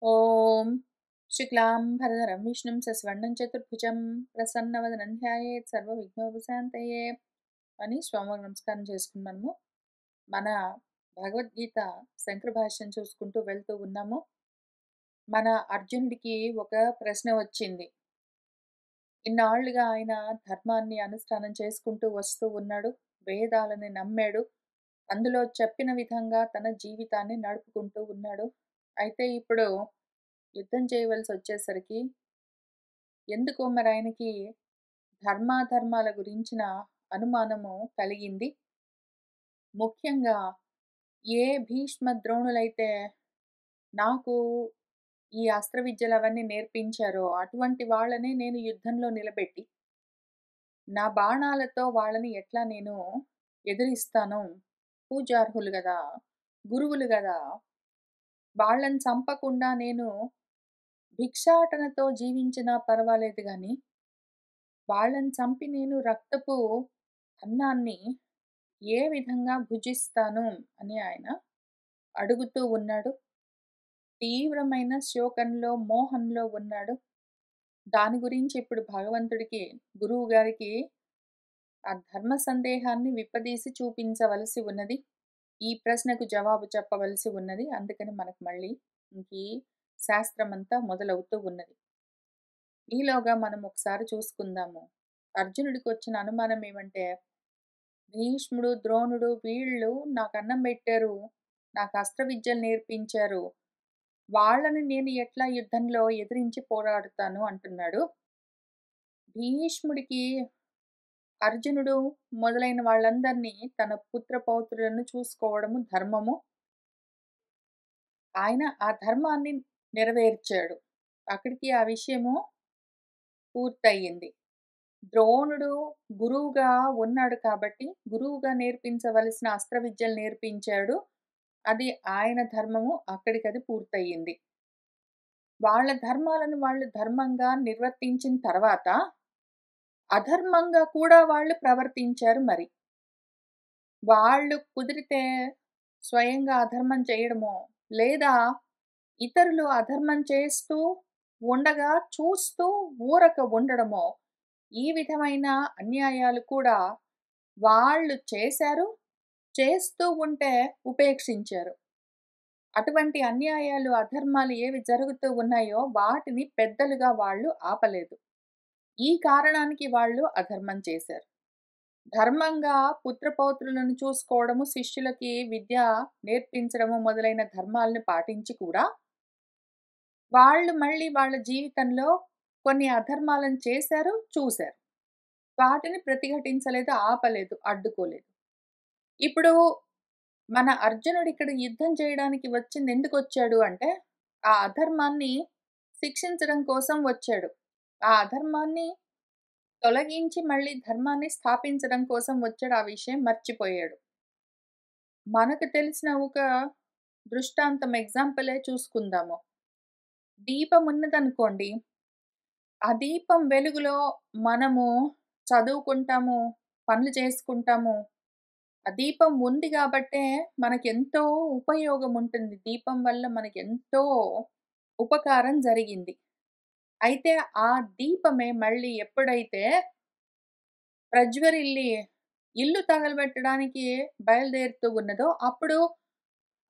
ఓం శుక్లాంబరధరం విష్ణుం శశివర్ణం చతుర్భుజం ప్రసన్నవదనం ధ్యాయేత్ సర్వవిఘ్నోపశాంతయే అని స్వామివారికి నమస్కారం చేసుకున్నాము. మన భగవద్గీత శంకర భాష్యం చూసుకుంటూ వెళ్తూ ఉన్నాము. మన అర్జునుడికి ఒక ప్రశ్న వచ్చింది. ఇన్నాళ్లుగా ఆయన ధర్మాన్ని అనుష్ఠానం చేసుకుంటూ వస్తూ ఉన్నాడు, వేదాలని నమ్మాడు, అందులో చెప్పిన విధంగా తన జీవితాన్ని నడుపుకుంటూ ఉన్నాడు. అయితే ఇప్పుడు యుద్ధం చేయవలసి వచ్చేసరికి ఎందుకో మరి ఆయనకి ధర్మాధర్మాల గురించిన అనుమానము కలిగింది. ముఖ్యంగా ఏ భీష్మ ద్రోణులైతే నాకు ఈ అస్త్ర విద్యలు అవన్నీ నేర్పించారో అటువంటి వాళ్ళని నేను యుద్ధంలో నిలబెట్టి నా బాణాలతో వాళ్ళని ఎట్లా నేను ఎదిరిస్తాను, పూజార్హులు కదా, గురువులు కదా, వాళ్ళని చంపకుండా నేను భిక్షాటనతో జీవించినా పర్వాలేదు కానీ వాళ్ళని చంపి నేను రక్తపు అన్నాన్ని ఏ విధంగా భుజిస్తాను అని ఆయన అడుగుతూ ఉన్నాడు. తీవ్రమైన శోకంలో, మోహంలో ఉన్నాడు. దాని గురించి ఇప్పుడు భగవంతుడికి, గురువు గారికి ఆ ధర్మ సందేహాన్ని విప్పదీసి చూపించవలసి ఉన్నది. ఈ ప్రశ్నకు జవాబు చెప్పవలసి ఉన్నది. అందుకని మనకు మళ్ళీ ఈ శాస్త్రమంతా మొదలవుతూ ఉన్నది. ఈలోగా మనం ఒకసారి చూసుకుందాము. అర్జునుడికి వచ్చిన అనుమానం ఏమంటే, భీష్ముడు, ద్రోణుడు వీళ్ళు నాకు అన్నం పెట్టారు, నాకు అస్త్ర విద్యలు నేర్పించారు, వాళ్ళని నేను ఎట్లా యుద్ధంలో ఎదిరించి పోరాడుతాను అంటున్నాడు. భీష్ముడికి అర్జునుడు మొదలైన వాళ్ళందరినీ తన పుత్ర పౌత్రులను చూసుకోవడము ధర్మము. ఆయన ఆ ధర్మాన్ని నెరవేర్చాడు. అక్కడికి ఆ విషయము పూర్తయింది. ద్రోణుడు గురువుగా ఉన్నాడు కాబట్టి గురువుగా నేర్పించవలసిన అస్త్ర విద్యలు నేర్పించాడు. అది ఆయన ధర్మము, అక్కడికది పూర్తయింది. వాళ్ళ ధర్మాలను వాళ్ళు ధర్మంగా నిర్వర్తించిన తర్వాత అధర్మంగా కూడా వాళ్ళు ప్రవర్తించారు. మరి వాళ్ళు కుదిరితే స్వయంగా అధర్మం చేయడమో, లేదా ఇతరులు అధర్మం చేస్తూ ఉండగా చూస్తూ ఊరక ఉండడమో, ఈ విధమైన అన్యాయాలు కూడా వాళ్ళు చేశారు, చేస్తూ ఉంటే ఉపేక్షించారు. అటువంటి అన్యాయాలు, అధర్మాలు ఏవి జరుగుతూ ఉన్నాయో వాటిని పెద్దలుగా వాళ్ళు ఆపలేదు. ఈ కారణానికి వాళ్ళు అధర్మం చేశారు. ధర్మంగా పుత్రపౌత్రులను చూసుకోవడము, శిష్యులకి విద్య నేర్పించడము మొదలైన ధర్మాలను పాటించి కూడా వాళ్ళు మళ్ళీ వాళ్ళ జీవితంలో కొన్ని అధర్మాలను చేశారు, చూశారు. వాటిని ప్రతిఘటించలేదు, ఆపలేదు, అడ్డుకోలేదు. ఇప్పుడు మన అర్జునుడు ఇక్కడ యుద్ధం చేయడానికి వచ్చింది ఎందుకు వచ్చాడు అంటే, ఆ అధర్మాన్ని శిక్షించడం కోసం వచ్చాడు. ఆ అధర్మాన్ని తొలగించి మళ్ళీ ధర్మాన్ని స్థాపించడం కోసం వచ్చాడు. ఆ విషయం మర్చిపోయాడు. మనకు తెలిసిన ఒక దృష్టాంతం, ఎగ్జాంపులే చూసుకుందాము. దీపం ఉన్నదనుకోండి, ఆ దీపం వెలుగులో మనము చదువుకుంటాము, పనులు చేసుకుంటాము. ఆ దీపం ఉంది గాబట్టే మనకెంతో ఉపయోగం ఉంటుంది. దీపం వల్ల మనకెంతో ఉపకారం జరిగింది. అయితే ఆ దీపమే మళ్ళీ ఎప్పుడైతే ప్రజ్వరిల్లి ఇల్లు తగలబెట్టడానికి బయలుదేరుతూ ఉన్నదో, అప్పుడు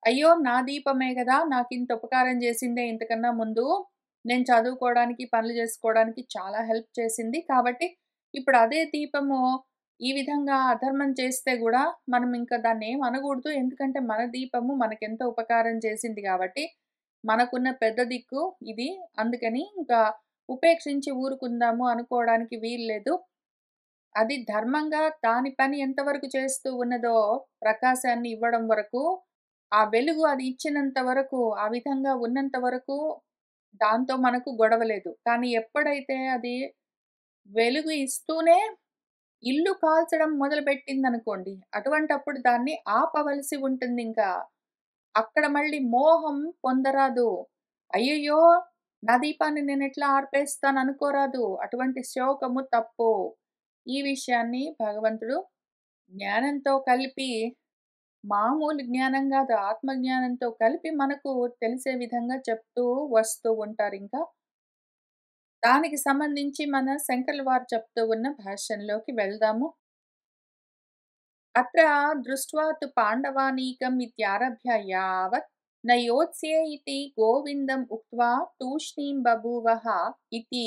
అయ్యో! నా దీపమే గదా! నాకింత ఉపకారం చేసిందే ఇంతకన్నా ముందు. నేను చదువుకోవడానికి, పనులు చేసుకోవడానికి చాలా హెల్ప్ చేసింది. కాబట్టి ఇప్పుడు అదే దీపము ఈ విధంగా అధర్మం చేస్తే గూడా మనం ఇంకా దాన్నేం అనగూడదు. ఎందుకంటే మన దీపము మనకెంతో ఉపకారం చేసింది గాబట్టి, మనకున్న పెద్ద దిక్కు ఇది. అందుకని ఇంకా ఉపేక్షించి ఊరుకుందాము అనుకోవడానికి వీల్లేదు. అది ధర్మంగా దాని పని ఎంతవరకు చేస్తూ ఉన్నదో, ప్రకాశాన్ని ఇవ్వడం వరకు, ఆ వెలుగు అది ఇచ్చినంత వరకు, ఆ విధంగా ఉన్నంత వరకు దాంతో మనకు గొడవ లేదు. కానీ ఎప్పుడైతే అది వెలుగు ఇస్తూనే ఇల్లు కాల్చడం మొదలుపెట్టిందనుకోండి, అటువంటప్పుడు దాన్ని ఆపవలసి ఉంటుందింకా. అక్కడ మళ్ళీ మోహం పొందరాదు. అయ్యయ్యో! నా దీపాన్ని నేనెట్లా ఆర్పేస్తాననుకోరాదు. అటువంటి శోకము తప్పు. ఈ విషయాన్ని భగవంతుడు జ్ఞానంతో కలిపి మామూలు జ్ఞానం గాదు. ఆత్మజ్ఞానంతో కలిపి మనకు తెలిసే విధంగా చెప్తూ వస్తూ ఉంటారింకా. దానికి సంబంధించి మన శంకర్ల వారు చెప్తూ ఉన్న భాష్యంలోకి వెళ్దాము. అత్ర దృష్ట్వా తు పాండవానీకం ఇత్యారభ్య యావత్ న యోత్స్యే ఇతి గోవిందం ఉక్త్వా తూష్ణీం బభూవః ఇతి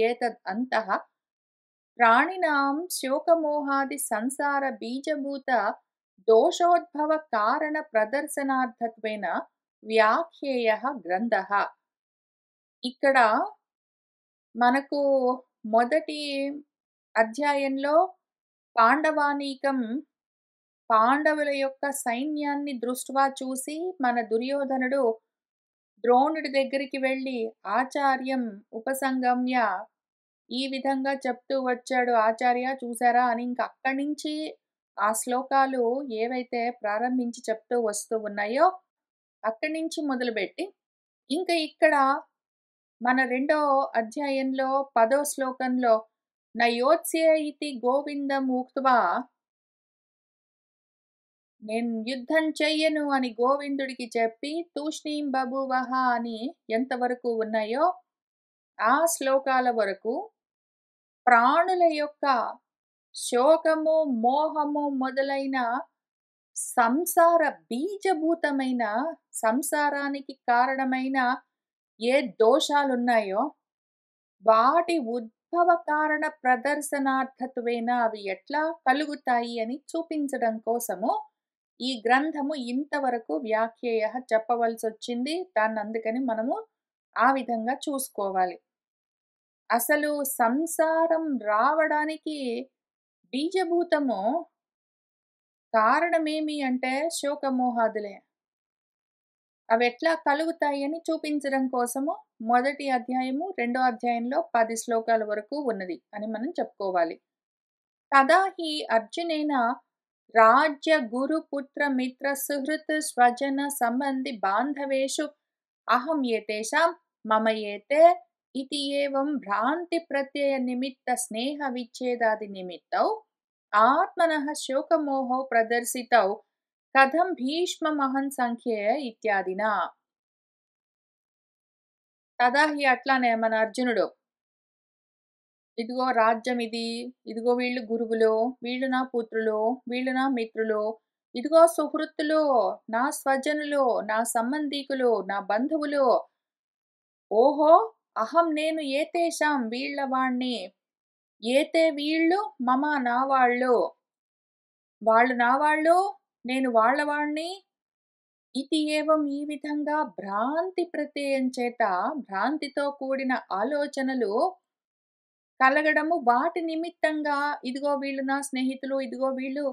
ఏతద్ అంతః ప్రాణినాం శోకమోహాది సంసార బీజభూత దోషోద్భవ కారణ ప్రదర్శనార్థత్వేన వ్యాఖ్యేయః గ్రంథః. ఇక్కడ మనకు మొదటి అధ్యాయంలో పాండవానీకం, పాండవుల యొక్క సైన్యాన్ని దృష్ట్వా చూసి మన దుర్యోధనుడు ద్రోణుడి దగ్గరికి వెళ్ళి ఆచార్యం ఉపసంగమ్య ఈ విధంగా చెప్తూ వచ్చాడు. ఆచార్య చూసారా అని ఇంక అక్కడి నుంచి ఆ శ్లోకాలు ఏవైతే ప్రారంభించి చెప్తూ వస్తూ ఉన్నాయో అక్కడి నుంచి మొదలుపెట్టి ఇంక ఇక్కడ మన రెండో అధ్యాయంలో 10వ శ్లోకంలో నయోత్స్య ఇతి గోవిందం ఉక్త్వా నేను యుద్ధం చెయ్యను అని గోవిందుడికి చెప్పి తూష్ణీం బభూవః అని ఎంతవరకు ఉన్నాయో ఆ శ్లోకాల వరకు ప్రాణుల యొక్క శోకము, మోహము మొదలైన సంసార బీజభూతమైన సంసారానికి కారణమైన ఏ దోషాలున్నాయో వాటి ఉద్భవ కారణ ప్రదర్శనార్థత్వేన అవి ఎట్లా కలుగుతాయి అని చూపించడం కోసము ఈ గ్రంథము ఇంతవరకు వ్యాఖ్యేయ చెప్పవలసొచ్చింది. దాన్ని అందుకని మనము ఆ విధంగా చూసుకోవాలి. అసలు సంసారం రావడానికి బీజభూతము కారణమేమి అంటే శోకమోహాదులే. అవెట్లా కలుగుతాయి అని చూపించడం కోసము మొదటి అధ్యాయము, రెండో అధ్యాయంలో 10 శ్లోకాల వరకు ఉన్నది అని మనం చెప్పుకోవాలి. తదా హి అర్జునేన రాజ్య గురు పుత్ర మిత్ర సుహృత్ స్వజన సంబంధి బాంధవేషు అహం ఏతేషాం మమ ఏతే ఇతి ఏవం భ్రాంతి ప్రత్యయ నిమిత్త స్నేహ విచ్ఛేదాది నిమిత్తౌ ఆత్మనః శోకమోహౌ ప్రదర్శితౌ కథం భీష్మమహం సంఖ్యే ఇత్యాదినా. తదా హి అట్లానే మన అర్జునుడు ఇదిగో రాజ్యం ఇది, ఇదిగో వీళ్ళు గురువులు, వీళ్ళు నా పుత్రులు, వీళ్ళు నా మిత్రులు, ఇదిగో సుహృత్తులు, నా స్వజనులు, నా సంబంధీకులు, నా బంధువులు. ఓహో అహం నేను ఏతేషాం వీళ్ళ వాణ్ణి, ఏతే వీళ్ళు మమ నా వాళ్ళు, వాళ్ళు నా వాళ్ళు, నేను వాళ్ళ వాణ్ణి. ఇతి ఏవం ఈ విధంగా భ్రాంతి ప్రత్యయం చేత భ్రాంతితో కూడిన ఆలోచనలు కలగడము వాటి నిమిత్తంగా ఇదిగో వీళ్ళు నా స్నేహితులు, ఇదిగో వీళ్ళు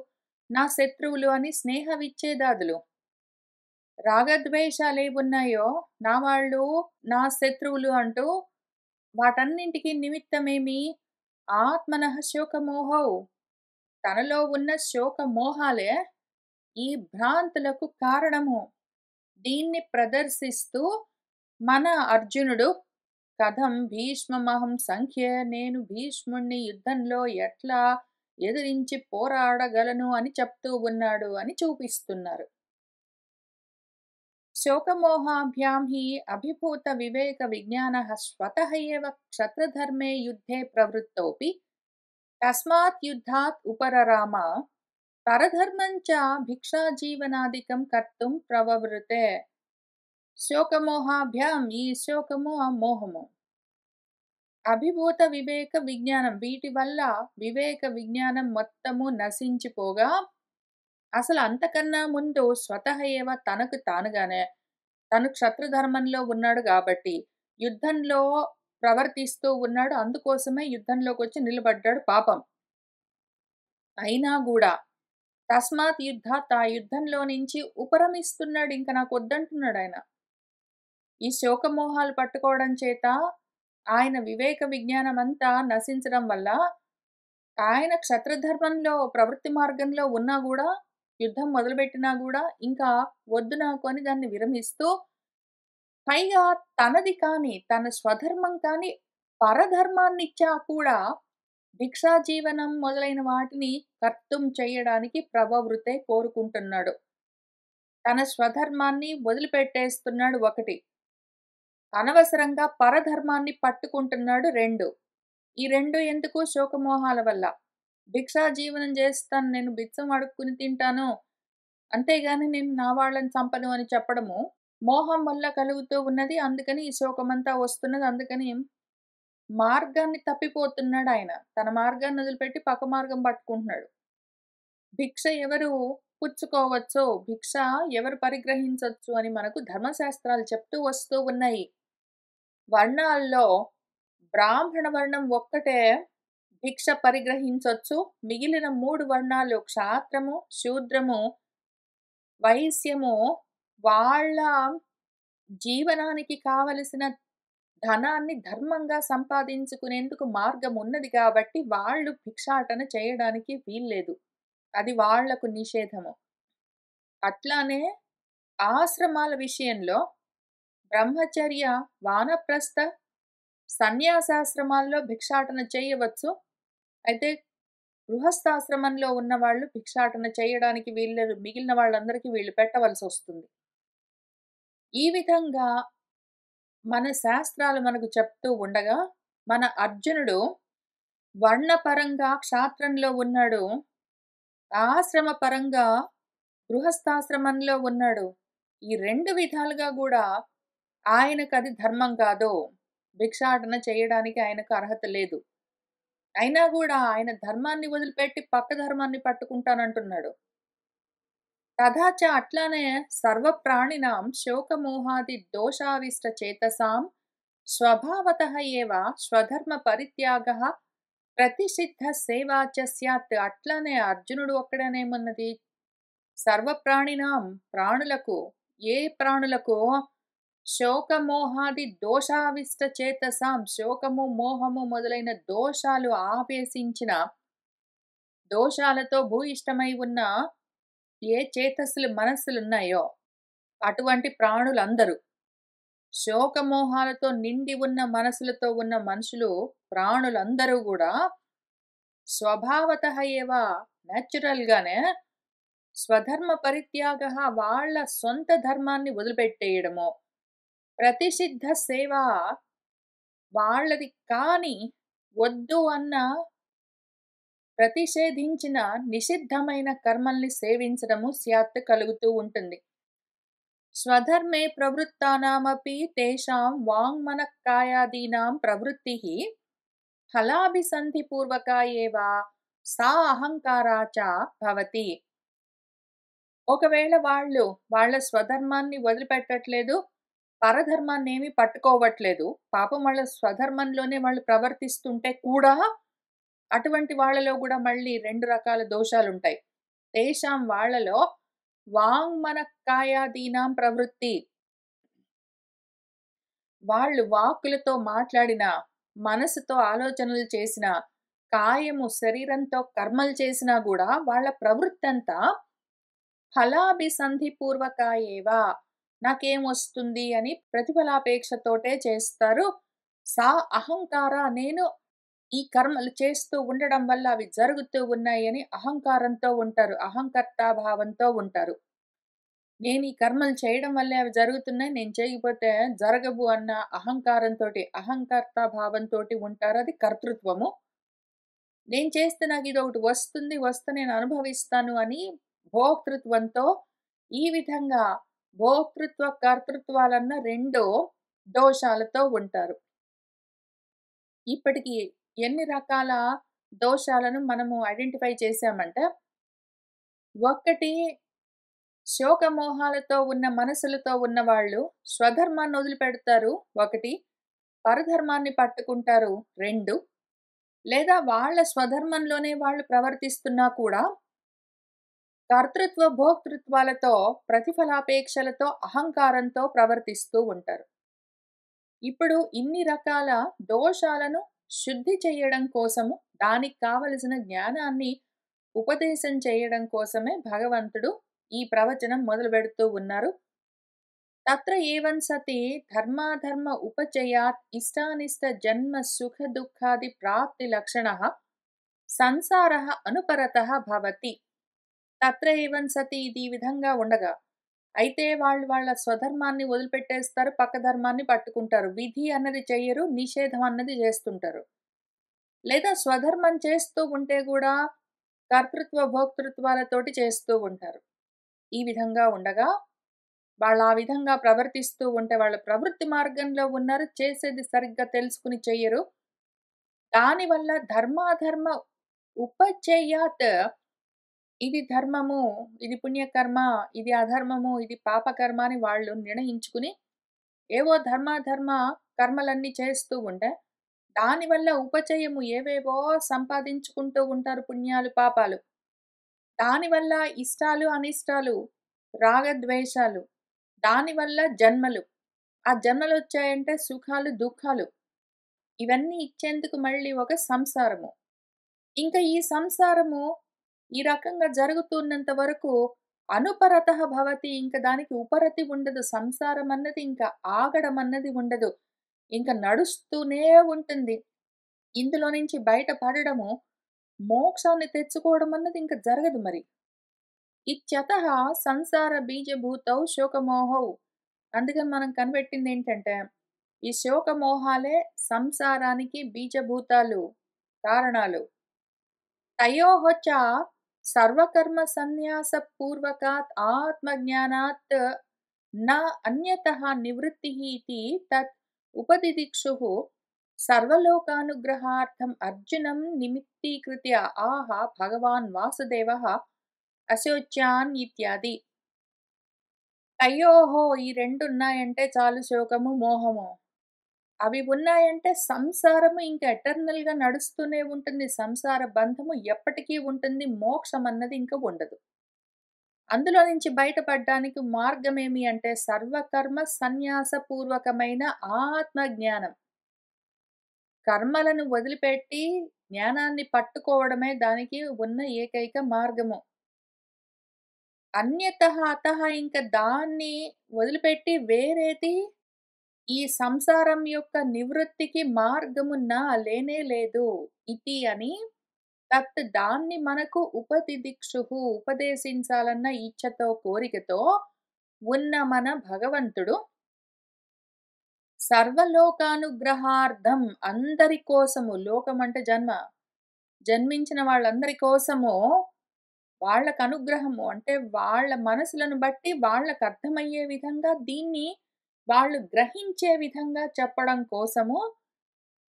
నా శత్రువులు అని స్నేహ విచ్ఛేదాదులు. రాగద్వేషాలేవున్నాయో నా వాళ్ళు, నా శత్రువులు అంటూ వాటన్నింటికి నిమిత్తమేమి ఆత్మనః శోకమోహౌ తనలో ఉన్న శోకమోహాలే ఈ భ్రాంతులకు కారణము. దీన్ని ప్రదర్శిస్తూ మన అర్జునుడు కథం భీష్మమహం సంఖ్యే నేను భీష్ముణ్ణి యుద్ధంలో ఎట్లా ఎదిరించి పోరాడగలను అని చెప్తూ ఉన్నాడు అని చూపిస్తున్నారు. శోకమోహాభ్యాం హి అభిభూత వివేక విజ్ఞానః స్వతః ఏవ క్షత్రధర్మే యుద్ధే ప్రవృత్తోపి తస్మాత్ యుద్ధాత్ ఉపరరామ పరధర్మం చ భిక్షాజీవనాదికం కర్తుం ప్రవవృతే. శోకమోహాభ్యాం ఈ శోకము ఆ మోహము అభిభూత వివేక విజ్ఞానం వీటి వల్ల వివేక విజ్ఞానం మొత్తము నశించిపోగా అసలు అంతకన్నా ముందు స్వతః ఏవ తనకు తానుగానే తను క్షత్రధర్మంలో ఉన్నాడు కాబట్టి యుద్ధంలో ప్రవర్తిస్తూ ఉన్నాడు. అందుకోసమే యుద్ధంలోకి వచ్చి నిలబడ్డాడు పాపం. అయినా కూడా తస్మాత్ యుద్ధాత్ ఆ యుద్ధంలో నుంచి ఉపరమిస్తున్నాడు. ఇంక నాకు వద్దంటున్నాడు ఆయన. ఈ శోకమోహాలు పట్టుకోవడం చేత ఆయన వివేక విజ్ఞానం అంతా నశించడం వల్ల ఆయన క్షత్రధర్మంలో ప్రవృత్తి మార్గంలో ఉన్నా కూడా యుద్ధం మొదలుపెట్టినా కూడా ఇంకా వద్దు నాకు అని దాన్ని విరమిస్తూ పైగా తనది కాని తన స్వధర్మం కాని పరధర్మాన్నిచ్చా కూడా భిక్షా జీవనం మొదలైన వాటిని కర్తం చేయడానికి ప్రభవృతే కోరుకుంటున్నాడు. తన స్వధర్మాన్ని వదిలిపెట్టేస్తున్నాడు 1. అనవసరంగా పరధర్మాన్ని పట్టుకుంటున్నాడు 2. ఈ 2 ఎందుకు? శోకమోహాల వల్ల. భిక్షా జీవనం చేస్తాను, నేను బిచ్చం అడుక్కుని తింటాను, అంతేగాని నేను నా వాళ్ళని చంపను అని చెప్పడము మోహం వల్ల కలుగుతూ ఉన్నది. అందుకని ఈ శోకమంతా వస్తున్నది. అందుకని మార్గాన్ని తప్పిపోతున్నాడాయన. తన మార్గాన్ని వదిలిపెట్టి పక్క మార్గం పట్టుకుంటున్నాడు. భిక్ష ఎవరు పుచ్చుకోవచ్చో, భిక్ష ఎవరు పరిగ్రహించొచ్చు అని మనకు ధర్మశాస్త్రాలు చెప్తూ వస్తూ ఉన్నాయి. వర్ణాల్లో బ్రాహ్మణ వర్ణం ఒక్కటే భిక్ష పరిగ్రహించొచ్చు. మిగిలిన 3 వర్ణాలు క్షాత్రము, శూద్రము, వైశ్యము వాళ్ళ జీవనానికి కావలసిన ధనాన్ని ధర్మంగా సంపాదించుకునేందుకు మార్గం ఉన్నది కాబట్టి వాళ్ళు భిక్షాటన చేయడానికి వీల్లేదు. అది వాళ్లకు నిషేధము. అట్లానే ఆశ్రమాల విషయంలో బ్రహ్మచర్య, వానప్రస్థ, సన్యాసాశ్రమాల్లో భిక్షాటన చేయవచ్చు. అయితే గృహస్థాశ్రమంలో ఉన్నవాళ్ళు భిక్షాటన చేయడానికి వీల్లేదు. మిగిలిన వాళ్ళందరికీ వీళ్ళు పెట్టవలసొస్తుంది. ఈ విధంగా మన శాస్త్రాలు మనకు చెప్తూ ఉండగా, మన అర్జునుడు వర్ణపరంగా క్షాత్రంలో ఉన్నాడు, ఆశ్రమ పరంగా గృహస్థాశ్రమంలో ఉన్నాడు. ఈ 2 విధాలుగా గూడా ఆయనకది ధర్మం కాదు. భిక్షాటన చేయడానికి ఆయనకు అర్హత లేదు. అయినా గూడా ఆయన ధర్మాన్ని వదిలిపెట్టి పక్క ధర్మాన్ని పట్టుకుంటానంటున్నాడు. తథాచ అట్లానే సర్వప్రాణినాం శోకమోహాది దోషావిష్ట చేతసాం స్వభావతః ఏవ స్వధర్మ పరిత్యాగః ప్రతిషిద్ధ సేవాచ స్యాత్. అట్లానే అర్జునుడు ఒక్కడనేమన్నది, సర్వప్రాణినాం ప్రాణులకు, ఏ ప్రాణులకు? శోకమోహాది దోషావిష్ట చేతసాం, శోకము, మోహము మొదలైన దోషాలు ఆవేశించిన, దోషాలతో భూయిష్టమై ఉన్న ఏ చేతస్సులు, మనస్సులున్నాయో అటువంటి ప్రాణులందరూ, శోకమోహాలతో నిండి ఉన్న మనసులతో ఉన్న మనుషులు, ప్రాణులందరూ కూడా స్వభావతః ఏవ, న్యాచురల్గానే స్వధర్మ పరిత్యాగ, వాళ్ళ సొంత ధర్మాన్ని వదిలిపెట్టేయడము, ప్రతిషిద్ధ సేవ, వాళ్ళది కాని వద్దు అన్న ప్రతిషేధించిన నిషిద్ధమైన కర్మల్ని సేవించడము స్యాత్ కలుగుతూ ఉంటుంది. స్వధర్మే ప్రవృత్తానామపి తేషాం వాంగ్మనఃకాయాదీనాం ప్రవృత్తిః ఫలాభిసంధిపూర్వకా ఏవ సా అహంకారా చ భవతి. ఒకవేళ వాళ్ళు వాళ్ళ స్వధర్మాన్ని వదిలిపెట్టట్లేదు, పరధర్మాన్ని ఏమీ పట్టుకోవట్లేదు, పాపం వాళ్ళ స్వధర్మంలోనే వాళ్ళు ప్రవర్తిస్తుంటే కూడా అటువంటి వాళ్ళలో కూడా మళ్ళీ 2 రకాల దోషాలుంటాయి. తేషాం వాళ్ళలో వాంగ్మనఃకాయాదీనాం ప్రవృత్తి, వాళ్ళు వాక్కులతో మాట్లాడిన, మనసుతో ఆలోచనలు చేసిన, కాయము శరీరంతో కర్మలు చేసినా కూడా వాళ్ళ ప్రవృత్తి అంతా ఫలాభిసంధిపూర్వక ఏవా, నాకేమొస్తుంది అని ప్రతిఫలాపేక్షతోటే చేస్తారు. సా అహంకార, నేను ఈ కర్మలు చేస్తూ ఉండడం వల్ల అవి జరుగుతూ ఉన్నాయి అని అహంకారంతో ఉంటారు, అహంకర్తాభావంతో ఉంటారు. నేను ఈ కర్మలు చేయడం వల్లే అవి జరుగుతున్నాయి, నేను చేయకపోతే జరగవు అన్న అహంకారంతోటి, అహంకర్తాభావంతోటి ఉంటారు. అది కర్తృత్వము. నేను చేస్తే నాకు ఇదొకటి వస్తుంది, వస్తే నేను అనుభవిస్తాను అని భోక్తృత్వంతో, ఈ విధంగా భోక్తృత్వ కర్తృత్వాలన్న 2 దోషాలతో ఉంటారు. ఇప్పటికి ఎన్ని రకాల దోషాలను మనము ఐడెంటిఫై చేశామంటే, 1 శోకమోహాలతో ఉన్న మనసులతో ఉన్నవాళ్ళు స్వధర్మాన్ని వదిలిపెడతారు 1, పరధర్మాన్ని పట్టుకుంటారు 2, లేదా వాళ్ళ స్వధర్మంలోనే వాళ్ళు ప్రవర్తిస్తున్నా కూడా కర్తృత్వ భోక్తృత్వాలతో, ప్రతిఫలాపేక్షలతో, అహంకారంతో ప్రవర్తిస్తూ ఉంటారు. ఇప్పుడు ఇన్ని రకాల దోషాలను శుద్ధి చేయడం కోసము, దానికి కావలసిన జ్ఞానాన్ని ఉపదేశం చేయడం కోసమే భగవంతుడు ఈ ప్రవచనం మొదలుపెడుతూ ఉన్నారు. తత్ర ఏవం సతి ధర్మాధర్మ ఉపచయాత్ ఇష్టానిష్ట జన్మ సుఖ దుఃఖాది ప్రాప్తి లక్షణః సంసారః అనుపరతః భవతి. తత్ర ఏవం సతి, ఇది ఈ విధంగా ఉండగా, అయితే వాళ్ళు వాళ్ళ స్వధర్మాన్ని వదిలిపెట్టేస్తారు. పక్క ధర్మాన్ని పట్టుకుంటారు. విధి అన్నది చెయ్యరు. నిషేధం అన్నది జేస్తుంటారు. లేదా స్వధర్మం చేస్తూ ఉంటే గూడా కర్తృత్వ, భోక్తృత్వాలతోటి చేస్తూ ఉంటారు. ఈ విధంగా ఉండగా వాళ్ళు ఆ విధంగా ప్రవర్తిస్తూ ఉంటే వాళ్ళ ప్రవృత్తి మార్గంలో ఉన్నారు. చేసేది సరిగ్గా తెలుసుకొని చెయ్యరు. దానివల్ల ధర్మాధర్మ ఉపచర్యాత్ ఇది ధర్మము, ఇది పుణ్యకర్మ, ఇది అధర్మము, ఇది పాపకర్మ అని వాళ్ళు నిర్ణయించుకుని ఏవో ధర్మాధర్మ కర్మలన్నీ చేస్తూ ఉంటే, దానివల్ల ఉపచయము ఏవేవో సంపాదించుకుంటూ ఉంటారు పుణ్యాలు, పాపాలు. దానివల్ల ఇష్టాలు, అనిష్టాలు, రాగద్వేషాలు, దానివల్ల జన్మలు. ఆ జన్మలొచ్చాయంటే సుఖాలు, దుఃఖాలు. ఇవన్నీ ఇచ్చేందుకు మళ్ళీ ఒక సంసారము. ఇంకా ఈ సంసారము ఈ రకంగా జరుగుతున్నంత వరకు అనుపరతః భవతి. ఇంక దానికి ఉపరతి ఉండదు. సంసారం అన్నది ఇంకా ఆగడం అన్నది ఉండదు. ఇంక నడుస్తూనే ఉంటుంది. ఇందులో నుంచి బయటపడడము, మోక్షాన్ని తెచ్చుకోవడం అన్నది ఇంక జరగదు మరి. ఇత్యతః సంసార బీజభూతౌ శోకమోహౌ. అందుకని మనం కనిపెట్టిందేంటంటే, ఈ శోకమోహాలే సంసారానికి బీజభూతాలు, కారణాలు. తయోః చ సర్వకర్మ సన్యాస పూర్వకాత్ ఆత్మజ్ఞానాత్ న అన్యతః నివృత్తిః ఇతి తత్ ఉపదిదిక్షుః సర్వలోకానుగ్రహార్థం అర్జునం నిమిత్తీకృత్య ఆహ భగవాన్ వాసుదేవః అశోచ్యాన్ ఇత్యాది. తయోః ఈ రెండున్నాయంటే చాలు శోకము, మోహము. అవి ఉన్నాయంటే సంసారము ఇంక ఎటర్నల్‌గా నడుస్తూనే ఉంటుంది. సంసార బంధము ఎప్పటికీ ఉంటుంది. మోక్షం అన్నది ఇంక ఉండదు. అందులో నుంచి బయటపడ్డానికి మార్గమేమి అంటే సర్వకర్మ సన్యాస పూర్వకమైన ఆత్మ జ్ఞానం. కర్మలను వదిలిపెట్టి జ్ఞానాన్ని పట్టుకోవడమే దానికి ఉన్న ఏకైక మార్గము. అన్యతః అతః ఇంక దాన్ని వదిలిపెట్టి వేరేది ఈ సంసారం యొక్క నివృత్తికి మార్గము లేనే లేదు. ఇతి అని తత్ దాన్ని మనకు ఉపదిదిక్షుః ఉపదేశించాలన్న ఇచ్ఛతో, కోరికతో ఉన్న మన భగవంతుడు సర్వలోకానుగ్రహార్థం అందరి కోసము, లోకం అంటే జన్మ. జన్మించిన వాళ్ళందరి కోసము వాళ్ళకు అనుగ్రహము అంటే వాళ్ళ మనసులను బట్టి వాళ్ళకు అర్థమయ్యే విధంగా దీన్ని వాళ్ళు గ్రహించే విధంగా చెప్పడం కోసము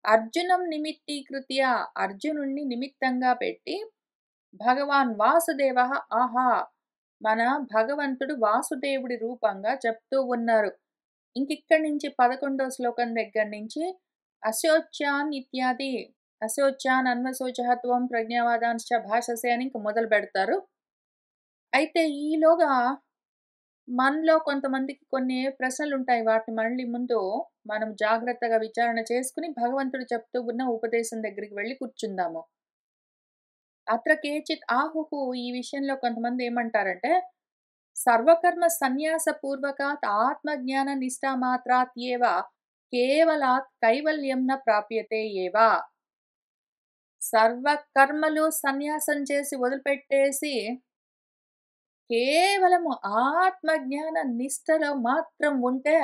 అర్జునం నిమిత్తీకృత్య అర్జునుణ్ణి నిమిత్తంగా పెట్టి భగవాన్ వాసుదేవః ఆహా మన భగవంతుడు వాసుదేవుడి రూపంగా చెప్తూ ఉన్నారు. ఇంకిక్కడి నుంచి 11వ శ్లోకం దగ్గర నుంచి అశోచ్యాన్ ఇత్యాది అశోచ్యాన్ అన్వశోచః త్వం ప్రజ్ఞావాదాంశ్చ భాషసే అని ఇంక మొదలు పెడతారు. అయితే ఈలోగా మనలో కొంతమందికి కొన్ని ప్రశ్నలుంటాయి. వాటిని మళ్ళీ ముందు మనం జాగ్రత్తగా విచారణ చేసుకొని భగవంతుడు చెప్తూ ఉన్న ఉపదేశం దగ్గరికి వెళ్లి కూర్చుందాము. అత్ర కేచిత్ ఆహుః ఈ విషయంలో కొంతమంది ఏమంటారంటే, సర్వకర్మ సన్యాస పూర్వకాత్ ఆత్మజ్ఞాన నిష్ఠామాత్రాత్ ఏవ కేవలాత్ కైవల్యం న ప్రాప్యతే ఏవ. సర్వకర్మలు సన్యాసం చేసి వదిలిపెట్టేసి కేవలము ఆత్మజ్ఞాన నిష్టలో మాత్రం ఉంటే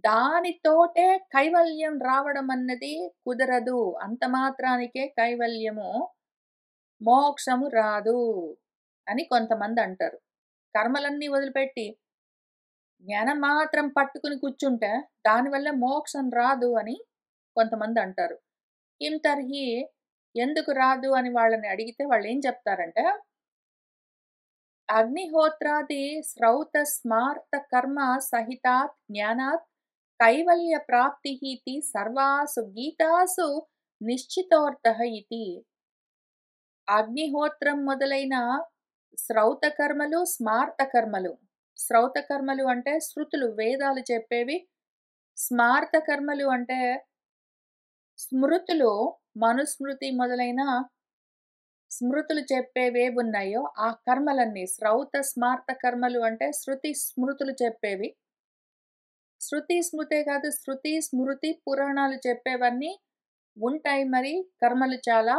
దానితోటే కైవల్యం రావడం అన్నది కుదరదు. అంత మాత్రానికే కైవల్యము, మోక్షము రాదు అని కొంతమంది అంటారు. కర్మలన్నీ వదిలిపెట్టి జ్ఞానం మాత్రం పట్టుకుని కూర్చుంటే దానివల్ల మోక్షం రాదు అని కొంతమంది అంటారు. కిం తర్హి ఎందుకు రాదు అని వాళ్ళని అడిగితే వాళ్ళు ఏం చెప్తారంటే అగ్నిహోత్రాది శ్రౌత స్మార్త కర్మ సహితాత్ జ్ఞానాత్ కైవల్య ప్రాప్తి ఇతి సర్వాసు గీతాసు నిశ్చితోర్థః ఇతి. అగ్నిహోత్రం మొదలైన శ్రౌత కర్మలు, స్మార్త కర్మలు. శ్రౌత కర్మలు అంటే శృతులు, వేదాలు చెప్పేవి. స్మార్త కర్మలు అంటే స్మృతులు, మనుస్మృతి మొదలైన స్మృతులు చెప్పేవేవున్నాయో ఆ కర్మలన్నీ. శ్రౌత స్మార్త కర్మలు అంటే శృతి స్మృతులు చెప్పేవి. శృతి స్మృతే కాదు, శృతి స్మృతి పురాణాలు చెప్పేవన్నీ ఉంటాయి మరి కర్మలు చాలా.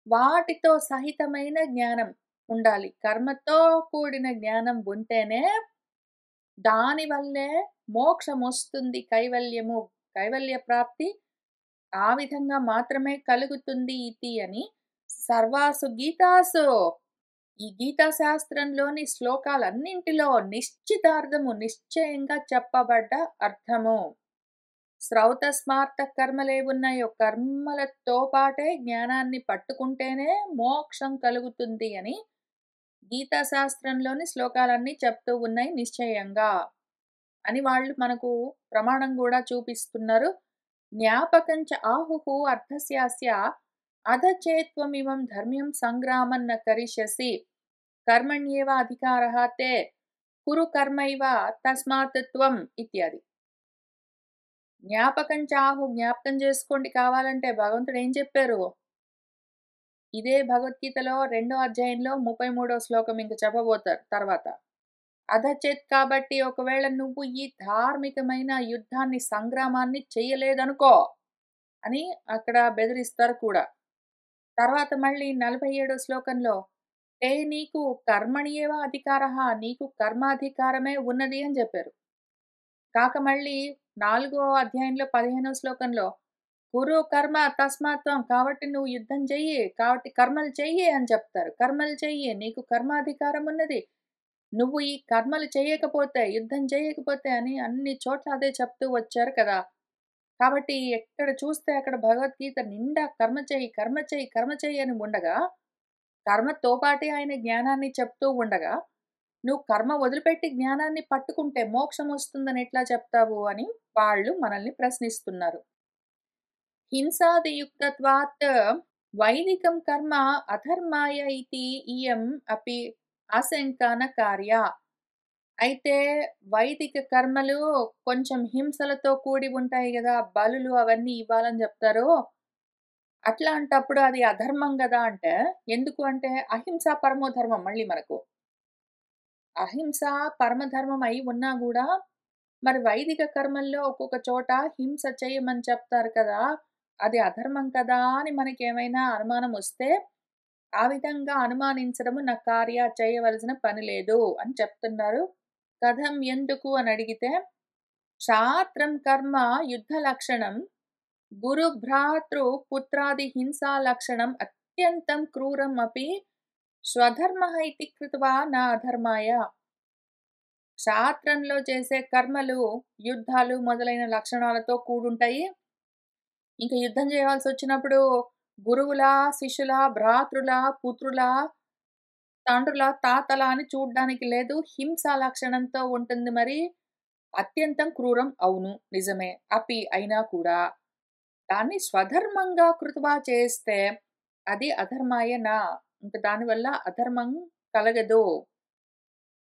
వాటితో సహితమైన జ్ఞానం ఉండాలి. కర్మతో కూడిన జ్ఞానం ఉంటేనే దానివల్లే మోక్షమొస్తుంది, కైవల్యము. కైవల్య ప్రాప్తి ఆ విధంగా మాత్రమే కలుగుతుంది ఇతి అని సర్వాసు గీతాసు, ఈ గీతా శాస్త్రంలోని శ్లోకాలన్నింటిలో నిశ్చితార్థము, నిశ్చయంగా చెప్పబడ్డ అర్థము. శ్రౌత స్మార్త కర్మలేవున్నాయో కర్మలతో పాటే జ్ఞానాన్ని పట్టుకుంటేనే మోక్షం కలుగుతుంది అని గీతా శాస్త్రంలోని శ్లోకాలన్నీ చెప్తూ ఉన్నాయి నిశ్చయంగా అని వాళ్ళు మనకు ప్రమాణం కూడా చూపిస్తున్నారు. జ్ఞాపకంచ ఆహుః అర్థస్యాస్య అధచేత్వమిమం ధర్మ్యం సంగ్రామం న కరిష్యసి కర్మణ్యేవ అధికారః తే కురు కర్మైవ తస్మాత్ త్వం ఇత్యాది. జ్ఞాపకంచ ఆహు, జ్ఞాపకం చేసుకోండి కావాలంటే భగవంతుడు ఏం చెప్పారు? ఇదే భగవద్గీతలో 2వ అధ్యాయంలో 33వ శ్లోకం ఇంక చెప్పబోతారు తర్వాత. అధచేత్ కాబట్టి ఒకవేళ నువ్వు ఈ ధార్మికమైన యుద్ధాన్ని, సంగ్రామాన్ని చెయ్యలేదనుకో అని అక్కడ బెదిరిస్తారు కూడా. తర్వాత మళ్ళీ 47వ శ్లోకంలో తే నీకు కర్మణ్యేవ అధికారః, నీకు కర్మాధికారమే ఉన్నది అని చెప్పారు. కాక మళ్ళీ 4వ అధ్యాయంలో 15వ శ్లోకంలో కురు కర్మ తస్మాత్వం, కాబట్టి నువ్వు యుద్ధం చెయ్యి, కాబట్టి కర్మలు చెయ్యి అని చెప్తారు. కర్మలు చెయ్యి, నీకు కర్మాధికారం ఉన్నది. నువ్వు ఈ కర్మలు చేయకపోతే, యుద్ధం చేయకపోతే అని అన్ని చోట్ల అదే చెప్తూ వచ్చారు కదా! కాబట్టి ఎక్కడ చూస్తే అక్కడ భగవద్గీత నిండా కర్మ చెయ్యి, కర్మ చెయ్యి, కర్మ చెయ్యి అని ఉండగా, కర్మతో పాటే ఆయన జ్ఞానాన్ని చెప్తూ ఉండగా, నువ్వు కర్మ వదిలిపెట్టి జ్ఞానాన్ని పట్టుకుంటే మోక్షం వస్తుందని ఎట్లా చెప్తావు అని వాళ్ళు మనల్ని ప్రశ్నిస్తున్నారు. హింసాదియుక్తత్వాత్ వైదికం కర్మ అధర్మాయ ఇతి ఇయం అపి ఆశంకా న కార్య. అయితే వైదిక కర్మలు కొంచెం హింసలతో కూడి ఉంటాయి గదా! బలులు అవన్నీ ఇవ్వాలని జెప్తారు. అట్లాంటప్పుడు అది అధర్మం గదా! అంటే, ఎందుకు అంటే అహింస పరమో ధర్మం మళ్ళీ మనకు. అహింస పరమధర్మం అయి ఉన్నా గూడా, మరి వైదిక కర్మల్లో ఒక్కొక్క చోట హింస చేయమని చెప్తారు కదా! అది అధర్మం కదా! అని మనకేమైనా అనుమానమొస్తే, ఆ విధంగా అనుమానించడము నా కార్య చేయవలసిన పని లేదు అని చెప్తున్నారు. కథం ఎందుకు అని అడిగితే, క్షాత్రం కర్మ యుద్ధ లక్షణం, గురు భ్రాతృ పుత్రాది హింసా లక్షణం అత్యంతం క్రూరం అపి స్వధర్మః ఇతి కృత్వా న అధర్మాయ. క్షాత్రంలో చేసే కర్మలు, యుద్ధాలు మొదలైన లక్షణాలతో కూడుంటాయి. ఇంక యుద్ధం చేయాల్సొచ్చినప్పుడు గురువులా, శిష్యులా, భ్రాతృలా, పుత్రులా, తండ్రుల, తాతల అని చూడ్డానికి లేదు. హింసా లక్షణంతో ఉంటుంది మరి. అత్యంతం క్రూరం అవును. నిజమే. అపి అయినా కూడా దాన్ని స్వధర్మంగా కృత్వా చేస్తే అది అధర్మాయ నా. ఇంక దానివల్ల అధర్మం కలగదు.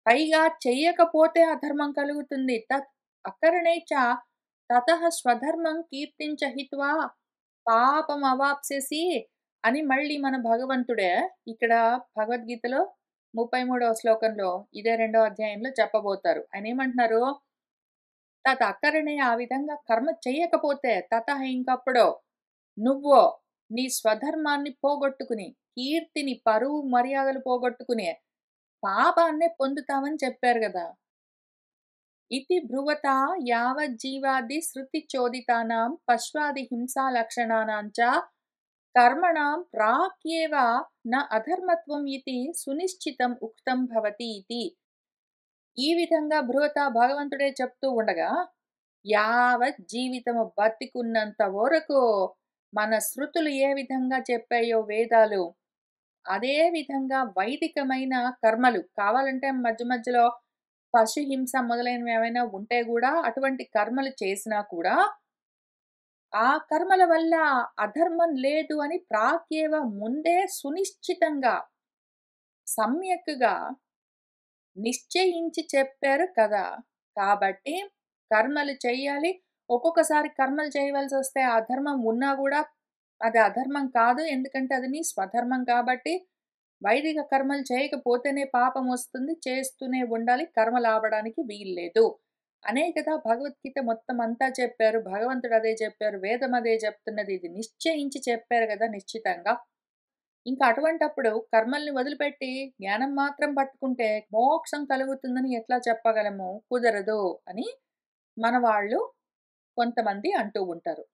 పైగా చెయ్యకపోతే అధర్మం కలుగుతుంది. తత్ అకరణే చ తతః స్వధర్మం కీర్తించ హిత్వా పాపమవాప్స్యసి అని మళ్ళీ మన భగవంతుడే ఇక్కడ భగవద్గీతలో 33వ శ్లోకంలో ఇదే 2వ అధ్యాయంలో చెప్పబోతారు. ఆయనేమంటున్నారు? తత్ అకరణే, ఆ విధంగా కర్మ చెయ్యకపోతే తతః ఇంకప్పుడు నువ్వు నీ స్వధర్మాన్ని పోగొట్టుకుని, కీర్తిని, పరువు మర్యాదలు పోగొట్టుకుని పాపాన్నే పొందుతామని చెప్పారు గదా! ఇతి బ్రువతా యావజ్జీవాది శృతి చోదితానాం పశ్వాది హింసా లక్షణానాం చ కర్మణాం ప్రాక్యేవ న అధర్మత్వం ఇతి సునిశ్చితం ఉక్తం భవతి ఇతి. ఈ విధంగా బృహత భగవంతుడే చెప్తూ ఉండగా, యావత్ జీవితము బతికున్నంత వరకు మన శృతులు ఏ విధంగా చెప్పాయో వేదాలు, అదే విధంగా వైదికమైన కర్మలు కావాలంటే మధ్య మధ్యలో పశుహింస మొదలైనవి ఏమైనా ఉంటే గూడా అటువంటి కర్మలు చేసినా కూడా ఆ కర్మల వల్ల అధర్మం లేదు అని ప్రాక్యేవ ముందే సునిశ్చితంగా, సమ్యక్‌గా నిశ్చయించి చెప్పారు కదా! కాబట్టి కర్మలు చెయ్యాలి. ఒక్కొక్కసారి కర్మలు చేయవలసొస్తే అధర్మం ఉన్నా గూడా అది అధర్మం కాదు. ఎందుకంటే అది నీ స్వధర్మం కాబట్టి వైదిక కర్మలు చేయకపోతేనే పాపమొస్తుంది. చేస్తూనే ఉండాలి. కర్మలాపడానికి వీల్లేదు. అనే కదా భగవద్గీత మొత్తం అంతా చెప్పారు. భగవంతుడు అదే చెప్పారు. వేదం అదే చెప్తున్నది. ఇది నిశ్చయించి చెప్పారు గదా! నిశ్చితంగా. ఇంకా అటువంటప్పుడు కర్మల్ని వదిలిపెట్టి జ్ఞానం మాత్రం పట్టుకుంటే మోక్షం కలుగుతుందని ఎట్లా చెప్పగలము? కుదరదు అని మన వాళ్ళు కొంతమంది అంటూ ఉంటారు.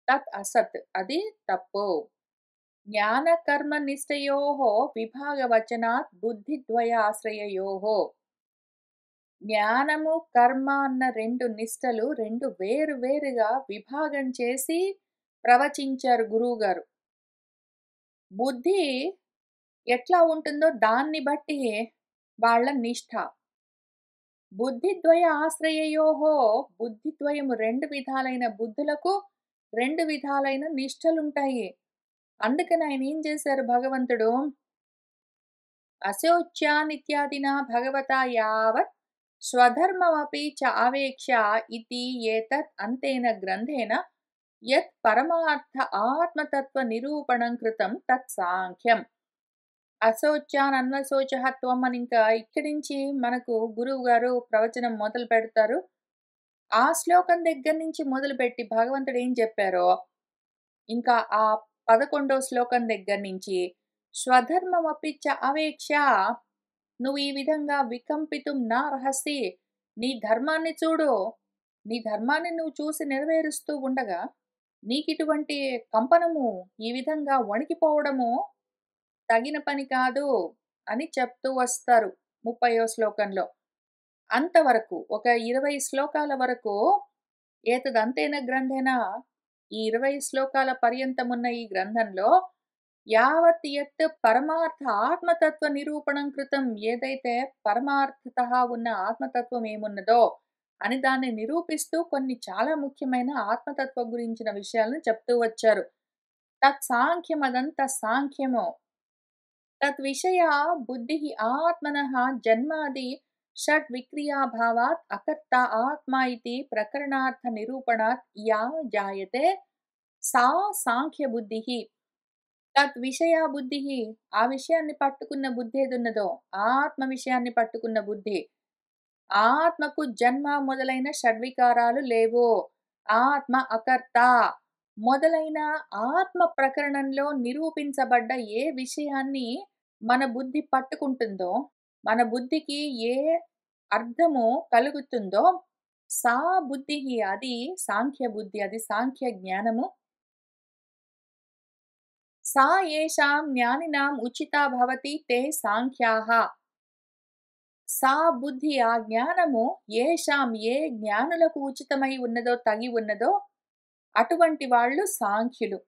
తత్ అసత్ అది తప్పు. జ్ఞాన కర్మ నిశ్చయోః విభాగవచనాత్ బుద్ధిద్వయాశ్రయయోః. జ్ఞానము, కర్మ అన్న 2 నిష్టలు 2 వేరు వేరుగా విభాగం చేసి ప్రవచించారు గురువుగారు. బుద్ధి ఎట్లా ఉంటుందో దాన్ని బట్టి వాళ్ళ నిష్ఠ. బుద్ధిద్వయ ఆశ్రయయోః బుద్ధిద్వయము 2 విధాలైన బుద్ధులకు 2 విధాలైన నిష్టలుంటాయి. అందుకని ఆయన ఏం చేశారు భగవంతుడు, అశోచ్యానిత్యాదినా భగవతా యావత్ స్వధర్మమపి చ ఆవేక్ష్య ఇతి ఏతత్ అంతేన గ్రంథేన యత్ పరమార్థ ఆత్మతత్వ నిరూపణం కృతం తత్ సాంఖ్యం. అశోచ్యాన్ అన్వశోచః త్వం అని ఇంకా ఇక్కడి నుంచి మనకు గురువు గారు ప్రవచనం మొదలు పెడతారు. ఆ శ్లోకం దగ్గర నుంచి మొదలుపెట్టి భగవంతుడు ఏం చెప్పారో, ఇంకా ఆ 11వ శ్లోకం దగ్గర నుంచి స్వధర్మమపి చ అవేక్ష నువ్వు ఈ విధంగా వికంపితుం నార్హసి నీ ధర్మాన్ని చూడు. నీ ధర్మాన్ని నువ్వు చూసి నెరవేరుస్తూ ఉండగా నీకిటువంటి కంపనము, ఈ విధంగా వణికిపోవడము తగిన పని కాదు అని చెప్తూ వస్తారు 30వ శ్లోకంలో. అంతవరకు ఒక 20 శ్లోకాల వరకు ఏతదంతేన గ్రంథేన ఈ 20 శ్లోకాల పర్యంతమున్న ఈ గ్రంథంలో యావత్ యత్ పరమార్థ ఆత్మతత్వ నిరూపణం కృతం ఏదైతే పరమార్థతః ఉన్న ఆత్మతత్వం ఏమున్నదో అని దాన్ని నిరూపిస్తూ కొన్ని చాలా ముఖ్యమైన ఆత్మతత్వం గురించిన విషయాలను చెప్తూ వచ్చారు. తత్ సాంఖ్యం అదంతా సాంఖ్యము. తద్విషయ బుద్ధి ఆత్మనః జన్మాది షడ్ విక్రియాభావాత్ అకర్త ఆత్మ ఇతి ప్రకరణార్థ నిరూపణాత్ యా జాయతే సా సాంఖ్య బుద్ధి. తద్విషయ బుద్ధి ఆ విషయాన్ని పట్టుకున్న బుద్ధి ఏదున్నదో ఆత్మ విషయాన్ని పట్టుకున్న బుద్ధి. ఆత్మకు జన్మ మొదలైన షడ్వికారాలు లేవు. ఆత్మ అకర్త మొదలైన ఆత్మ ప్రకరణంలో నిరూపించబడ్డ ఏ విషయాన్ని మన బుద్ధి పట్టుకుంటుందో, మన బుద్ధికి ఏ అర్థము కలుగుతుందో, సా బుద్ధి అది సాంఖ్య బుద్ధి, అది సాంఖ్య జ్ఞానము. సా ఏషాం జ్ఞానినాం ఉచితా భవతి తే సాంఖ్యాః. సా బుద్ధి ఆ జ్ఞానము ఏషాం ఏ జ్ఞానులకు ఉచితమై ఉన్నదో తగి ఉన్నదో అటువంటి వాళ్ళు సాంఖ్యులు.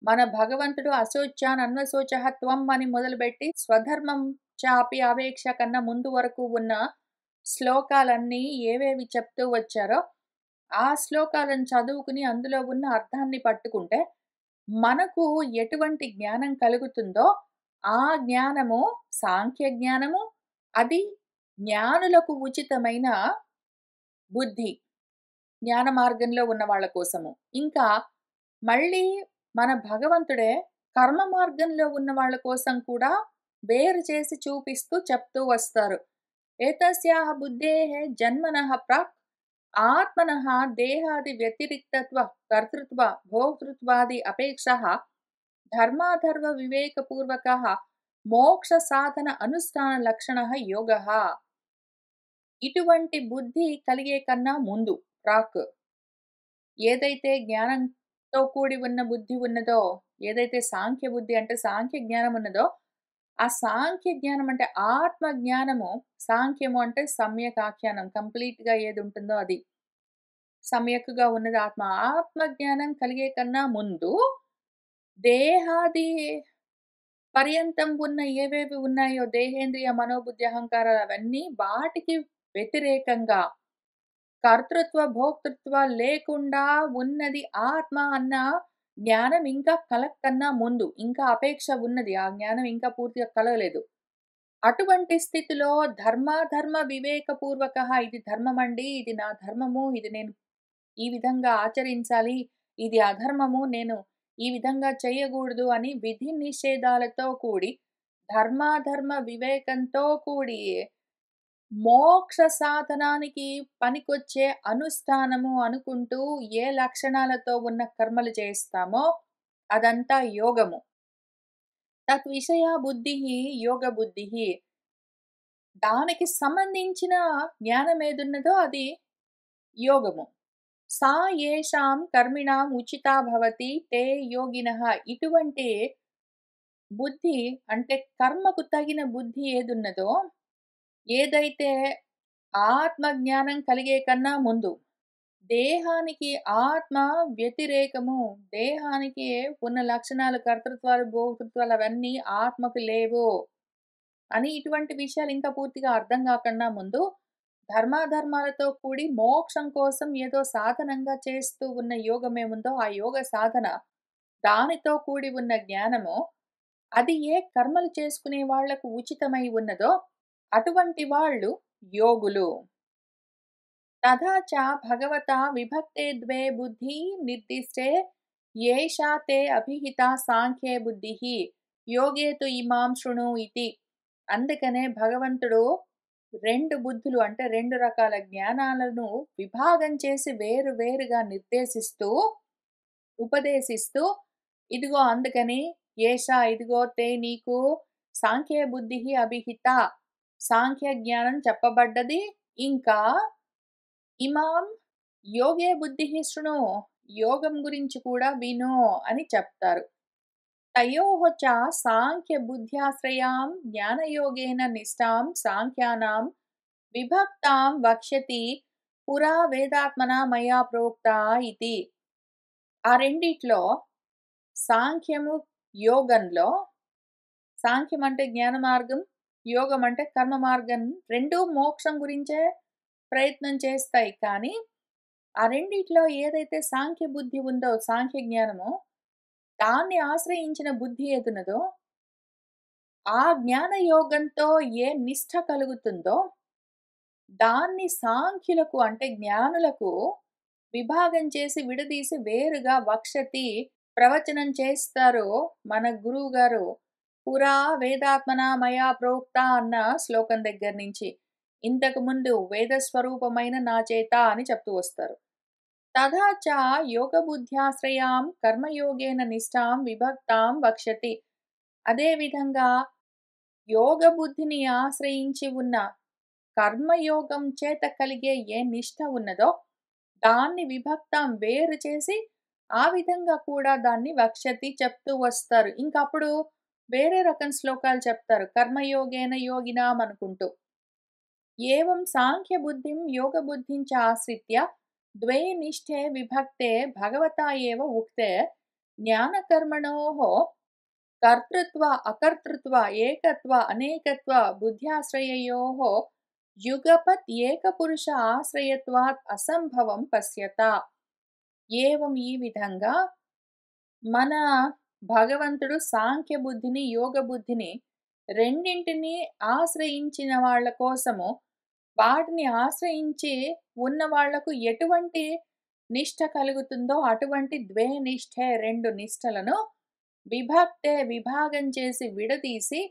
మన భగవంతుడు అశోచ్యాన్ అన్వశోచః త్వం అని మొదలుపెట్టి స్వధర్మం చాపి అవేక్ష కన్నా ముందు వరకు ఉన్న శ్లోకాలన్నీ ఏవేవి చెప్తూ వచ్చారో ఆ శ్లోకాలను చదువుకుని అందులో ఉన్న అర్థాన్ని పట్టుకుంటే మనకు ఎటువంటి జ్ఞానం కలుగుతుందో ఆ జ్ఞానము సాంఖ్య జ్ఞానము. అది జ్ఞానులకు ఉచితమైన బుద్ధి. జ్ఞాన మార్గంలో ఉన్న వాళ్ళ కోసము. ఇంకా మళ్ళీ మన భగవంతుడే కర్మ మార్గంలో ఉన్న వాళ్ళ కోసం కూడా వేరు చేసి చూపిస్తూ చెప్తూ వస్తారు. ఏతస్యాః బుద్ధేః జన్మనః ప్రాక్ ఆత్మనః దేహాది వ్యతిరిక్తత్వ కర్తృత్వ భోక్తృత్వాది అపేక్షః ధర్మాధర్మ వివేకపూర్వకః మోక్ష సాధన అనుష్ఠాన లక్షణః యోగః. ఇటువంటి బుద్ధి కలిగే కన్నా ముందు ప్రాక్ ఏదైతే జ్ఞానంతో కూడి ఉన్న బుద్ధి ఉన్నదో, ఏదైతే సాంఖ్య బుద్ధి అంటే సాంఖ్య జ్ఞానం ఉన్నదో, ఆ సాంఖ్య జ్ఞానం అంటే ఆత్మ జ్ఞానము, సాంఖ్యము అంటే సమ్యక్ ఆఖ్యానం కంప్లీట్‌గా ఏది ఉంటుందో అది. సమ్యక్‌గా ఉన్నది ఆత్మ. ఆత్మ జ్ఞానం కలిగే కన్నా ముందు దేహాది పర్యంతం ఉన్న ఏవేవి ఉన్నాయో దేహేంద్రియ మనోబుద్ధి అహంకారాలు అవన్నీ వాటికి వ్యతిరేకంగా కర్తృత్వ భోక్తృత్వ లేకుండా ఉన్నది ఆత్మ అన్న జ్ఞానం ఇంకా కలగకన్నా ముందు ఇంకా అపేక్ష ఉన్నది. ఆ జ్ఞానం ఇంకా పూర్తిగా కలగలేదు. అటువంటి స్థితిలో ధర్మాధర్మ వివేకపూర్వక ఇది ధర్మమండి, ఇది నా ధర్మము, ఇది నేను ఈ విధంగా ఆచరించాలి, ఇది అధర్మము, నేను ఈ విధంగా చేయకూడదు అని విధి నిషేధాలతో కూడి ధర్మాధర్మ వివేకంతో కూడి మోక్ష సాధనానికి పనికొచ్చే అనుష్ఠానము అనుకుంటూ ఏ లక్షణాలతో ఉన్న కర్మలు చేస్తామో అదంతా యోగము. తద్విషయా బుద్ధిః యోగ బుద్ధిః. దానికి సంబంధించిన జ్ఞానం ఏదున్నదో అది యోగము. సా యేషాం కర్మిణాం ఉచితా భవతి తే యోగినః. ఇటువంటి బుద్ధి అంటే కర్మకు తగిన బుద్ధి ఏదున్నదో, ఏదైతే ఆత్మ జ్ఞానం కలిగే కన్నా ముందు దేహానికి ఆత్మ వ్యతిరేకము, దేహానికి ఉన్న లక్షణాలు కర్తృత్వాలు, భోక్తృత్వాలు అవన్నీ ఆత్మకు లేవు అని ఇటువంటి విషయాలు ఇంకా పూర్తిగా అర్థం కాకన్నా ముందు ధర్మాధర్మాలతో కూడి మోక్షం కోసం ఏదో సాధనంగా చేస్తూ ఉన్న యోగం ఏముందో ఆ యోగ సాధన, దానితో కూడి ఉన్న జ్ఞానము, అది ఏ కర్మలు చేసుకునే వాళ్లకు ఉచితమై ఉన్నదో అటువంటి వాళ్ళు యోగులు. తథా చ భగవతా విభక్తే ద్వే బుద్ధి నిర్దిష్టే ఏషా తే అభిహిత సాంఖ్యే బుద్ధిః యోగే తు ఇమాం శృణు ఇతి. అందుకనే భగవంతుడు రెండు బుద్ధులు అంటే రెండు రకాల జ్ఞానాలను విభాగం చేసి వేరు వేరుగా నిర్దేశిస్తూ ఉపదేశిస్తూ, ఇదిగో అందుకని ఏషా ఇదిగో తే నీకు సాంఖ్య బుద్ధి అభిహిత, సాంఖ్య జ్ఞానం చెప్పబడ్డది, ఇంకా ఇమాం యోగే బుద్ధి శృణు, యోగం గురించి కూడా విను అని చెప్తారు. తయోః చ సాంఖ్య బుద్ధ్యాశ్రయాం జ్ఞానయోగేన నిష్టాం సాంఖ్యానాం విభక్తాం వక్ష్యతి పురా వేదాత్మనా మయా ప్రోక్తా ఇతి. ఆ రెండిట్లో సాంఖ్యము యోగంలో, సాంఖ్యం అంటే జ్ఞాన మార్గం, యోగం అంటే కర్మ మార్గం, రెండూ మోక్షం గురించే ప్రయత్నం చేస్తాయి. కానీ ఆ రెండిట్లో ఏదైతే సాంఖ్య బుద్ధి ఉందో, సాంఖ్య జ్ఞానము, దాన్ని ఆశ్రయించిన బుద్ధి ఏదున్నదో, ఆ జ్ఞాన యోగంతో ఏ నిష్ఠ కలుగుతుందో దాన్ని సాంఖ్యులకు అంటే జ్ఞానులకు విభాగం చేసి విడదీసి వేరుగా వక్షతి ప్రవచనం చేస్తారు మన గురువు గారు. పురా వేదాత్మన మయా ప్రోక్త అన్న శ్లోకం దగ్గర నుంచి ఇంతకు ముందు వేద స్వరూపమైన నా చేత అని చెప్తూ వస్తారు. తథా చ యోగ బుద్ధ్యాశ్రయాం కర్మయోగేన నిష్టాం విభక్తాం వక్షతి. అదేవిధంగా యోగ బుద్ధిని ఆశ్రయించి ఉన్న కర్మయోగం చేత కలిగే ఏ నిష్ఠ ఉన్నదో దాన్ని విభక్తం వేరు చేసి ఆ విధంగా కూడా దాన్ని వక్షతి చెప్తూ వస్తారు. ఇంకప్పుడు వేరే రకం శ్లోకాలు చెప్తారు కర్మయోగేన యోగినాం అనుకుంటూ. ఏవం సాంఖ్య బుద్ధిం యోగ బుద్ధిం చ ఆశ్రిత్య ద్వే నిష్ఠే విభక్తే భగవతా ఏవ ఉక్తే జ్ఞానకర్మణోః కర్తృత్వ అకర్తృత్వ ఏకత్వ అనేకత్వ బుద్ధ్యాశ్రయయోః యుగపత్ ఏకపురుష ఆశ్రయత్వాత్ అసంభవం పశ్యత. ఏవం ఈ విధంగా మన భగవంతుడు సాంఖ్య బుద్ధిని యోగ బుద్ధిని రెండింటినీ ఆశ్రయించిన వాళ్ళ కోసము, వాటిని ఆశ్రయించి ఉన్న వాళ్లకు ఎటువంటి నిష్ఠ కలుగుతుందో అటువంటి ద్వే నిష్ఠే రెండు నిష్ఠలను విభక్తే విభాగం చేసి విడదీసి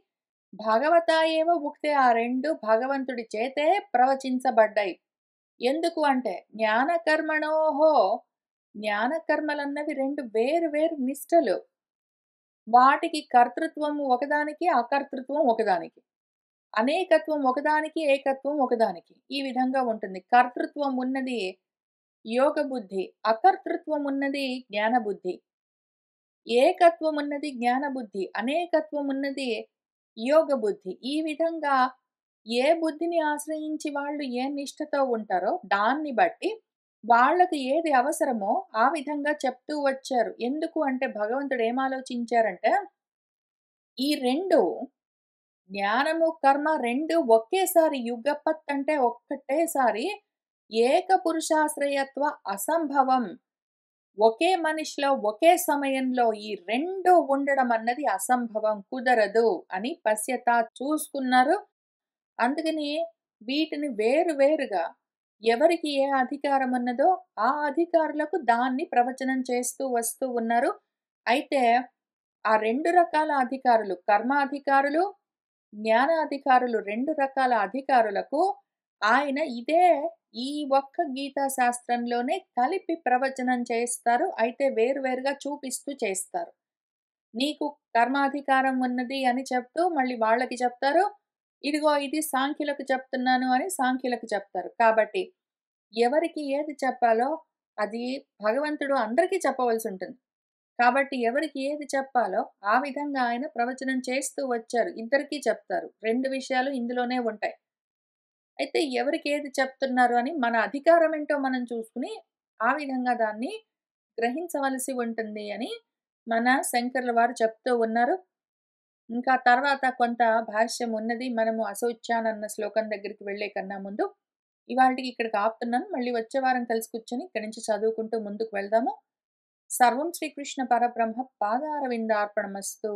భగవతా ఏవ ఉక్తే ఆ రెండు భగవంతుడి చేతే ప్రవచించబడ్డాయి. ఎందుకు అంటే జ్ఞానకర్మణోహో, జ్ఞానకర్మలన్నవి రెండు వేరు వేరు నిష్ఠలు. వాటికి కర్తృత్వం ఒకదానికి అకర్తృత్వం ఒకదానికి, అనేకత్వం ఒకదానికి ఏకత్వం ఒకదానికి, ఈ విధంగా ఉంటుంది. కర్తృత్వం ఉన్నది యోగ బుద్ధి, అకర్తృత్వం ఉన్నది జ్ఞాన బుద్ధి, ఏకత్వం ఉన్నది జ్ఞాన బుద్ధి, అనేకత్వం ఉన్నది యోగ బుద్ధి. ఈ విధంగా ఏ బుద్ధిని ఆశ్రయించి వాళ్ళు ఏ నిష్ఠతో ఉంటారో దాన్ని బట్టి వాళ్లకు ఏది అవసరమో ఆ విధంగా చెప్తూ వచ్చారు. ఎందుకు అంటే భగవంతుడు ఏం ఆలోచించారంటే ఈ రెండు జ్ఞానము కర్మ రెండు ఒకేసారి యుగపత్ అంటే ఒక్కటేసారి ఏక పురుషాశ్రయత్వ అసంభవం, ఒకే మనిషిలో ఒకే సమయంలో ఈ రెండు ఉండడం అన్నది అసంభవం, కుదరదు అని పశ్యత చూసుకున్నారు. అందుకని వీటిని వేరు వేరుగా ఎవరికి ఏ అధికారం ఉన్నదో ఆ అధికారులకు దాన్ని ప్రవచనం చేస్తూ వస్తూ ఉన్నారు. అయితే ఆ రెండు రకాల అధికారులు, కర్మాధికారులు జ్ఞానాధికారులు, రెండు రకాల అధికారులకు ఆయన ఇదే ఈ ఒక్క గీతా శాస్త్రంలోనే కలిపి ప్రవచనం చేస్తారు. అయితే వేరువేరుగా చూపిస్తూ చేస్తారు. నీకు కర్మాధికారం ఉన్నది అని చెప్తూ మళ్ళీ వాళ్ళకి చెప్తారు. ఇదిగో ఇది సాంఖ్యులకు చెప్తున్నాను అని సాంఖ్యులకు చెప్తారు. కాబట్టి ఎవరికి ఏది చెప్పాలో అది భగవంతుడు అందరికీ చెప్పవలసుంటుంది. కాబట్టి ఎవరికి ఏది చెప్పాలో ఆ విధంగా ఆయన ప్రవచనం చేస్తూ వచ్చారు. ఇద్దరికీ చెప్తారు. 2 విషయాలు ఇందులోనే ఉంటాయి. అయితే ఎవరికి ఏది చెప్తున్నారు అని మన అధికారం ఏంటో మనం చూసుకొని, ఆ విధంగా దాన్ని గ్రహించవలసి ఉంటుంది అని మన శంకర్ల వారు చెప్తూ ఉన్నారు. ఇంకా తర్వాత కొంత భాష్యం ఉన్నది. మనము అశౌచానన్న శ్లోకం దగ్గరికి వెళ్ళే కన్నా ముందు ఇవాల్టికి ఇక్కడికి ఆపుతున్నాను. మళ్ళీ వచ్చే వారం కలిసి కూర్చొని ఇక్కడి నుంచి చదువుకుంటూ ముందుకు వెళ్దాము. సర్వం శ్రీకృష్ణ పరబ్రహ్మ పాదారవిందార్పణమస్తు.